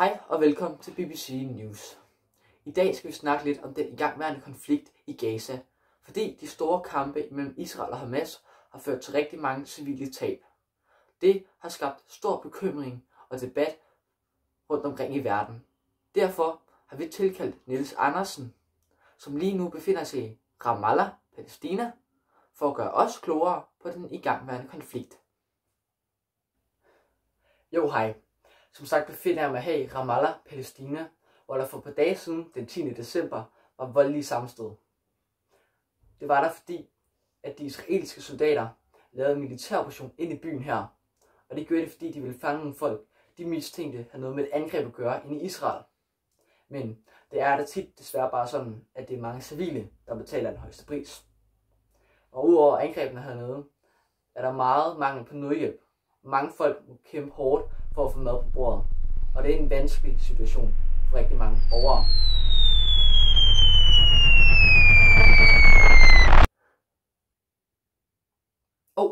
Hej og velkommen til BBC News. I dag skal vi snakke lidt om den igangværende konflikt i Gaza, fordi de store kampe mellem Israel og Hamas har ført til rigtig mange civile tab. Det har skabt stor bekymring og debat rundt omkring i verden. Derfor har vi tilkaldt Niels Andersen, som lige nu befinder sig i Ramallah, Palæstina, for at gøre os klogere på den igangværende konflikt. Jo, hej. Som sagt befinder jeg mig her i Ramallah, Palæstina, hvor der for et par dage siden, den 10. december, var voldelige sammenstød. Det var der fordi, at de israelske soldater lavede en militæroperation ind i byen her. Og det gjorde det fordi, de ville fange nogle folk, de mistænkte havde noget med et angreb at gøre ind i Israel. Men det er da tit desværre bare sådan, at det er mange civile, der betaler den højeste pris. Og udover angrebene hernede, er der meget mangel på nødhjælp. Mange folk må kæmpe hårdt for at få mad på bordet, og det er en vanskelig situation for rigtig mange borgere.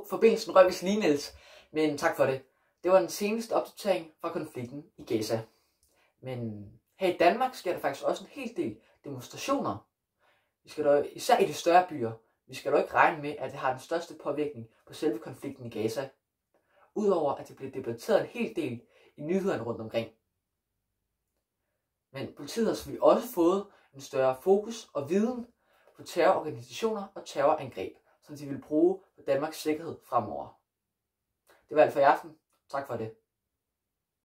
Forbindelsen røg vist lige, Niels, men tak for det. Det var den seneste opdatering fra konflikten i Gaza. Men her i Danmark sker der faktisk også en hel del demonstrationer. Vi skal dog, især i de større byer, vi skal dog ikke regne med, at det har den største påvirkning på selve konflikten i Gaza. Udover at det bliver debatteret en hel del i nyhederne rundt omkring. Men politiet har selvfølgelig også fået en større fokus og viden på terrororganisationer og terrorangreb, som de vil bruge på Danmarks sikkerhed fremover. Det var alt for i aften. Tak for det.